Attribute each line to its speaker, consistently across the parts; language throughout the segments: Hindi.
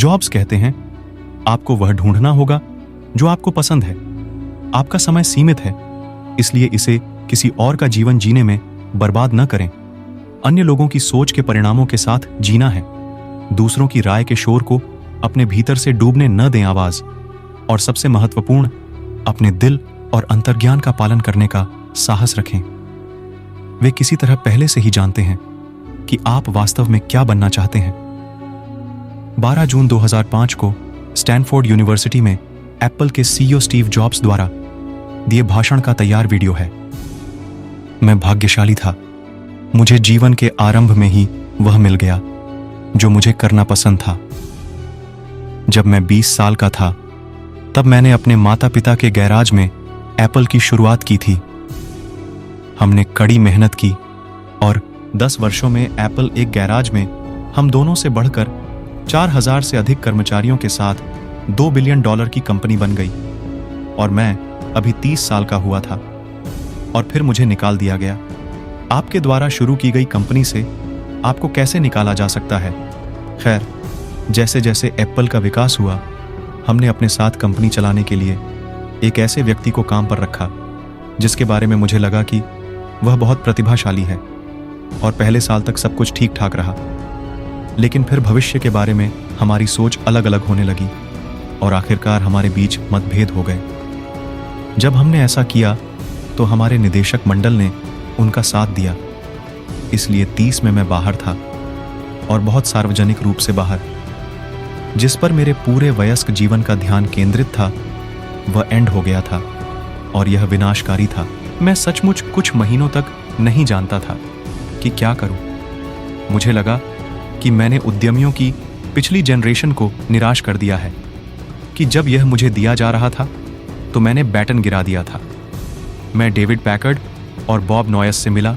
Speaker 1: जॉब्स कहते हैं आपको वह ढूंढना होगा जो आपको पसंद है। आपका समय सीमित है, इसलिए इसे किसी और का जीवन जीने में बर्बाद न करें। अन्य लोगों की सोच के परिणामों के साथ जीना है। दूसरों की राय के शोर को अपने भीतर से डूबने न दें आवाज। और सबसे महत्वपूर्ण, अपने दिल और अंतर्ज्ञान का पालन करने का साहस रखें। वे किसी तरह पहले से ही जानते हैं कि आप वास्तव में क्या बनना चाहते हैं। 12 जून 2005 को स्टैनफोर्ड यूनिवर्सिटी में एप्पल के सीईओ स्टीव जॉब्स द्वारा दिए भाषण का तैयार वीडियो है। मैं भाग्यशाली था, मुझे जीवन के आरंभ में ही वह मिल गया जो मुझे करना पसंद था। जब मैं 20 साल का था, तब मैंने अपने माता पिता के गैराज में एप्पल की शुरुआत की थी। हमने कड़ी मेहनत की और 10 वर्षों में एप्पल एक गैराज में हम दोनों से बढ़कर 4000 से अधिक कर्मचारियों के साथ $2 बिलियन की कंपनी बन गई। और मैं अभी 30 साल का हुआ था और फिर मुझे निकाल दिया गया। आपके द्वारा शुरू की गई कंपनी से आपको कैसे निकाला जा सकता है? खैर, जैसे जैसे एप्पल का विकास हुआ, हमने अपने साथ कंपनी चलाने के लिए एक ऐसे व्यक्ति को काम पर रखा जिसके बारे में मुझे लगा कि वह बहुत प्रतिभाशाली है। और पहले साल तक सब कुछ ठीक ठाक रहा, लेकिन फिर भविष्य के बारे में हमारी सोच अलग अलग होने लगी और आखिरकार हमारे बीच मतभेद हो गए। जब हमने ऐसा किया तो हमारे निदेशक मंडल ने उनका साथ दिया। इसलिए 30 में मैं बाहर था और बहुत सार्वजनिक रूप से बाहर। जिस पर मेरे पूरे वयस्क जीवन का ध्यान केंद्रित था वह एंड हो गया था और यह विनाशकारी था। मैं सचमुच कुछ महीनों तक नहीं जानता था कि क्या करूं। मुझे लगा कि मैंने उद्यमियों की पिछली जनरेशन को निराश कर दिया है, कि जब यह मुझे दिया जा रहा था तो मैंने बैटन गिरा दिया था। मैं डेविड पैकर्ड और बॉब नॉयस से मिला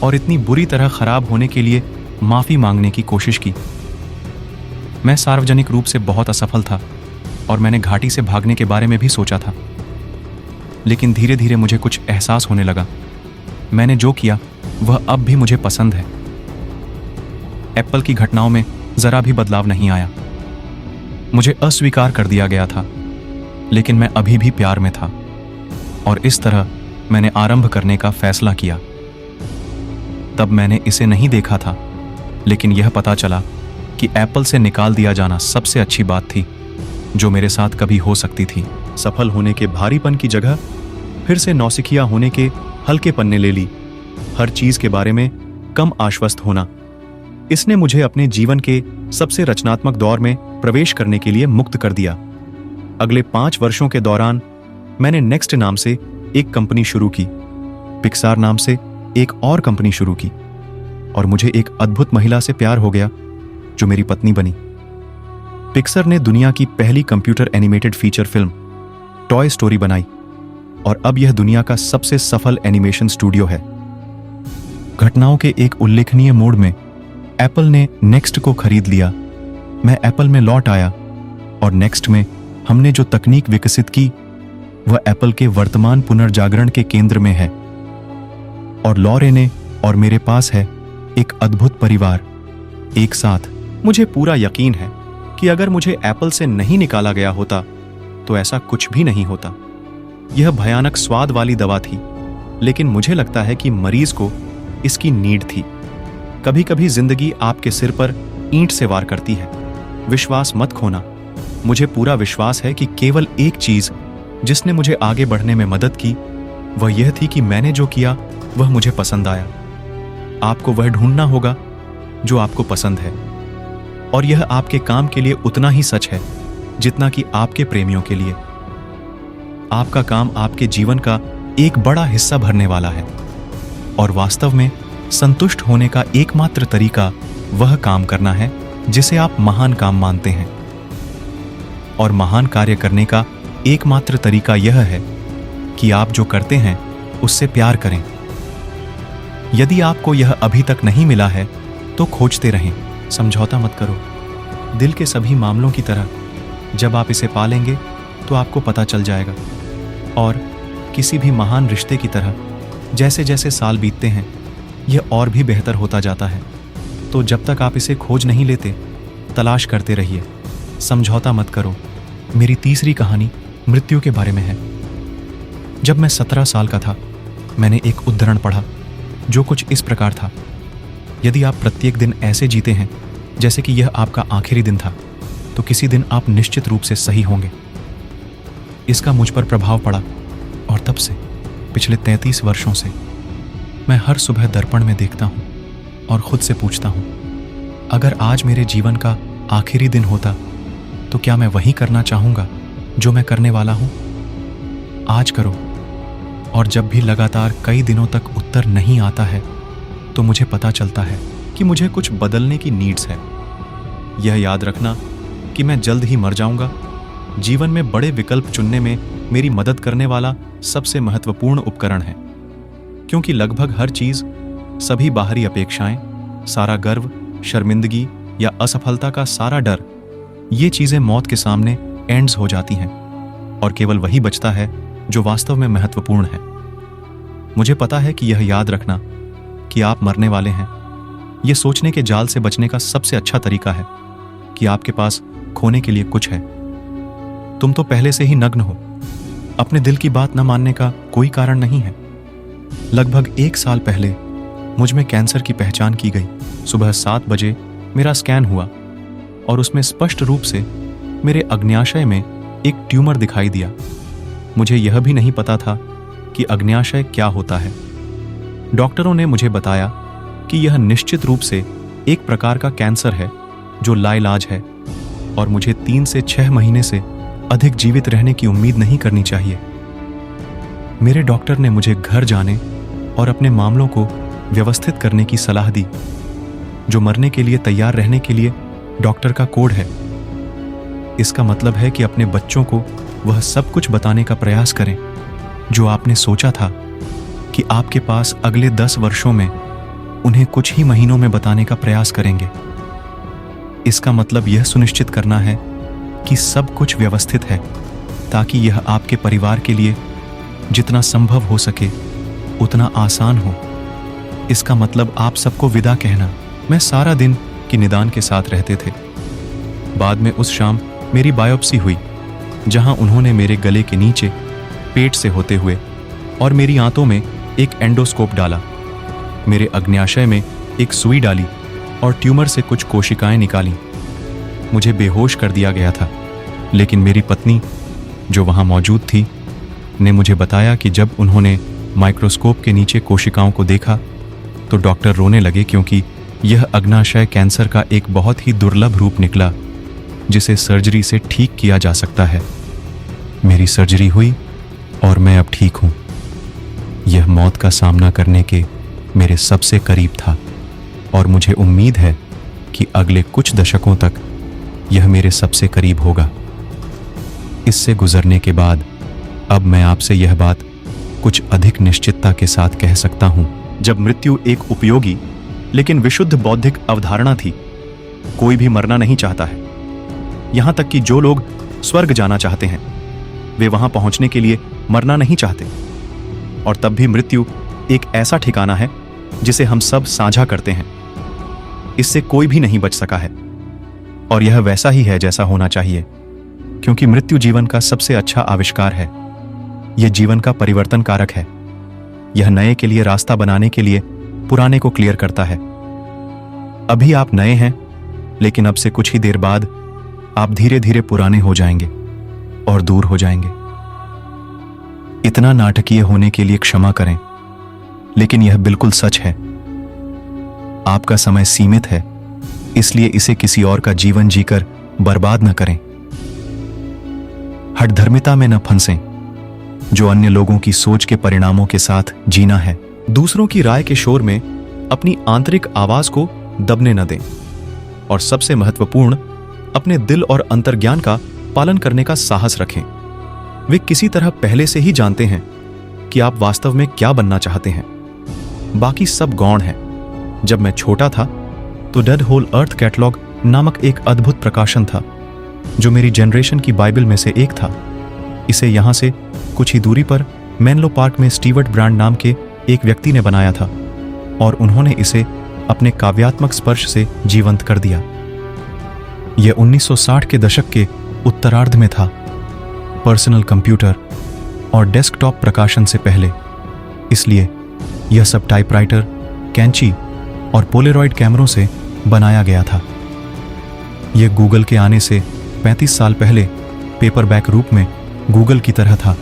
Speaker 1: और इतनी बुरी तरह खराब होने के लिए माफी मांगने की कोशिश की। मैं सार्वजनिक रूप से बहुत असफल था और मैंने घाटी से भागने के बारे में भी सोचा था। लेकिन धीरे धीरे मुझे कुछ एहसास होने लगा। मैंने जो किया वह अब भी मुझे पसंद है। एप्पल की घटनाओं में जरा भी बदलाव नहीं आया। मुझे अस्वीकार कर दिया गया था, लेकिन मैं अभी भी प्यार में था और इस तरह मैंने आरंभ करने का फैसला किया। तब मैंने इसे नहीं देखा था, लेकिन यह पता चला कि एप्पल से निकाल दिया जाना सबसे अच्छी बात थी जो मेरे साथ कभी हो सकती थी। सफल होने के भारीपन की जगह फिर से नौसिखिया होने के हल्केपन ने ले ली। हर चीज के बारे में कम आश्वस्त होना, इसने मुझे अपने जीवन के सबसे रचनात्मक दौर में प्रवेश करने के लिए मुक्त कर दिया। अगले 5 वर्षों के दौरान मैंने नेक्स्ट नाम से एक कंपनी शुरू की, पिक्सार नाम से एक और कंपनी शुरू की और मुझे एक अद्भुत महिला से प्यार हो गया जो मेरी पत्नी बनी। पिक्सर ने दुनिया की पहली computer animated feature film toy story बनाई और अब यह दुनिया का सबसे सफल एनिमेशन स्टूडियो है। घटनाओं के एक उल्लेखनीय मोड़ में एप्पल ने नेक्स्ट को खरीद लिया। मैं एप्पल में लौट आया और नेक्स्ट में हमने जो तकनीक विकसित की वह एप्पल के वर्तमान पुनर्जागरण के केंद्र में है। और लॉरे ने और मेरे पास है एक अद्भुत परिवार एक साथ। मुझे पूरा यकीन है कि अगर मुझे एप्पल से नहीं निकाला गया होता तो ऐसा कुछ भी नहीं होता। यह भयानक स्वाद वाली दवा थी, लेकिन मुझे लगता है कि मरीज को इसकी नीड थी। कभी कभी जिंदगी आपके सिर पर ईंट से वार करती है। विश्वास मत खोना। मुझे पूरा विश्वास है कि केवल एक चीज जिसने मुझे आगे बढ़ने में मदद की वह यह थी कि मैंने जो किया वह मुझे पसंद आया। आपको वह ढूंढना होगा जो आपको पसंद है, और यह आपके काम के लिए उतना ही सच है जितना कि आपके प्रेमियों के लिए। आपका काम आपके जीवन का एक बड़ा हिस्सा भरने वाला है और वास्तव में संतुष्ट होने का एकमात्र तरीका वह काम करना है जिसे आप महान काम मानते हैं। और महान कार्य करने का एकमात्र तरीका यह है कि आप जो करते हैं उससे प्यार करें। यदि आपको यह अभी तक नहीं मिला है तो खोजते रहें, समझौता मत करो। दिल के सभी मामलों की तरह जब आप इसे पालेंगे तो आपको पता चल जाएगा। और किसी भी महान रिश्ते की तरह जैसे जैसे साल बीतते हैं यह और भी बेहतर होता जाता है। तो जब तक आप इसे खोज नहीं लेते, तलाश करते रहिए। समझौता मत करो। मेरी तीसरी कहानी मृत्यु के बारे में है। जब मैं 17 साल का था, मैंने एक उद्धरण पढ़ा जो कुछ इस प्रकार था: यदि आप प्रत्येक दिन ऐसे जीते हैं जैसे कि यह आपका आखिरी दिन था, तो किसी दिन आप निश्चित रूप से सही होंगे। इसका मुझ पर प्रभाव पड़ा और तब से पिछले 33 वर्षों से मैं हर सुबह दर्पण में देखता हूँ और खुद से पूछता हूँ, अगर आज मेरे जीवन का आखिरी दिन होता तो क्या मैं वही करना चाहूँगा जो मैं करने वाला हूँ? आज करो। और जब भी लगातार कई दिनों तक उत्तर नहीं आता है, तो मुझे पता चलता है कि मुझे कुछ बदलने की नीड्स है। यह याद रखना कि मैं जल्द ही मर जाऊंगा जीवन में बड़े विकल्प चुनने में मेरी मदद करने वाला सबसे महत्वपूर्ण उपकरण है, क्योंकि लगभग हर चीज, सभी बाहरी अपेक्षाएं, सारा गर्व, शर्मिंदगी या असफलता का सारा डर, ये चीजें मौत के सामने एंड्स हो जाती हैं और केवल वही बचता है जो वास्तव में महत्वपूर्ण है। मुझे पता है कि यह याद रखना कि आप मरने वाले हैं, यह सोचने के जाल से बचने का सबसे अच्छा तरीका है कि आपके पास खोने के लिए कुछ है। तुम तो पहले से ही नग्न हो। अपने दिल की बात न मानने का कोई कारण नहीं है। लगभग 1 साल पहले मुझ में कैंसर की पहचान की गई। सुबह 7 बजे मेरा स्कैन हुआ और उसमें स्पष्ट रूप से मेरे अग्न्याशय में एक ट्यूमर दिखाई दिया। मुझे यह भी नहीं पता था कि अग्न्याशय क्या होता है। डॉक्टरों ने मुझे बताया कि यह निश्चित रूप से एक प्रकार का कैंसर है जो लाइलाज है और मुझे 3 से 6 महीने से अधिक जीवित रहने की उम्मीद नहीं करनी चाहिए। मेरे डॉक्टर ने मुझे घर जाने और अपने मामलों को व्यवस्थित करने की सलाह दी, जो मरने के लिए तैयार रहने के लिए डॉक्टर का कोड है। इसका मतलब है कि अपने बच्चों को वह सब कुछ बताने का प्रयास करें जो आपने सोचा था कि आपके पास अगले 10 वर्षों में उन्हें कुछ ही महीनों में बताने का प्रयास करेंगे। इसका मतलब यह सुनिश्चित करना है कि सब कुछ व्यवस्थित है ताकि यह आपके परिवार के लिए जितना संभव हो सके उतना आसान हो। इसका मतलब आप सबको विदा कहना। मैं सारा दिन की निदान के साथ रहते थे। बाद में उस शाम मेरी बायोप्सी हुई, जहां उन्होंने मेरे गले के नीचे पेट से होते हुए और मेरी आंतों में एक एंडोस्कोप डाला, मेरे अग्न्याशय में एक सुई डाली और ट्यूमर से कुछ कोशिकाएं निकाली। मुझे बेहोश कर दिया गया था, लेकिन मेरी पत्नी, जो वहां मौजूद थी, ने मुझे बताया कि जब उन्होंने माइक्रोस्कोप के नीचे कोशिकाओं को देखा तो डॉक्टर रोने लगे, क्योंकि यह अग्न्याशय कैंसर का एक बहुत ही दुर्लभ रूप निकला जिसे सर्जरी से ठीक किया जा सकता है। मेरी सर्जरी हुई और मैं अब ठीक हूं। यह मौत का सामना करने के मेरे सबसे करीब था और मुझे उम्मीद है कि अगले कुछ दशकों तक यह मेरे सबसे करीब होगा। इससे गुजरने के बाद अब मैं आपसे यह बात कुछ अधिक निश्चितता के साथ कह सकता हूं। जब मृत्यु एक उपयोगी लेकिन विशुद्ध बौद्धिक अवधारणा थी, कोई भी मरना नहीं चाहता है। यहां तक कि जो लोग स्वर्ग जाना चाहते हैं, वे वहां पहुंचने के लिए मरना नहीं चाहते। और तब भी मृत्यु एक ऐसा ठिकाना है जिसे हम सब साझा करते हैं। इससे कोई भी नहीं बच सका है और यह वैसा ही है जैसा होना चाहिए, क्योंकि मृत्यु जीवन का सबसे अच्छा आविष्कार है। यह जीवन का परिवर्तन कारक है। यह नए के लिए रास्ता बनाने के लिए पुराने को क्लियर करता है। अभी आप नए हैं, लेकिन अब से कुछ ही देर बाद आप धीरे धीरे पुराने हो जाएंगे और दूर हो जाएंगे। इतना नाटकीय होने के लिए क्षमा करें, लेकिन यह बिल्कुल सच है। आपका समय सीमित है, इसलिए इसे किसी और का जीवन जीकर बर्बाद न करें। हठधर्मिता में न फंसें, जो अन्य लोगों की सोच के परिणामों के साथ जीना है। दूसरों की राय के शोर में अपनी आंतरिक आवाज को दबने न दें। और सबसे महत्वपूर्ण, अपने दिल और अंतर्ज्ञान का पालन करने का साहस रखें। वे किसी तरह पहले से ही जानते हैं कि आप वास्तव में क्या बनना चाहते हैं। बाकी सब गौण है। जब मैं छोटा था तो डेड होल अर्थ कैटलॉग नामक एक अद्भुत प्रकाशन था, जो मेरी जनरेशन की बाइबल में से एक था। इसे यहां से कुछ ही दूरी पर मेनलो पार्क में स्टीवर्ट ब्रांड नाम के एक व्यक्ति ने बनाया था और उन्होंने इसे अपने काव्यात्मक स्पर्श से जीवंत कर दिया। यह 1960 के दशक के उत्तरार्ध में था। पर्सनल कंप्यूटर और डेस्कटॉप प्रकाशन से पहले, इसलिए यह सब टाइपराइटर, कैंची और पोलेरॉइड कैमरों से बनाया गया था। यह गूगल के आने से 35 साल पहले पेपरबैक रूप में गूगल की तरह था।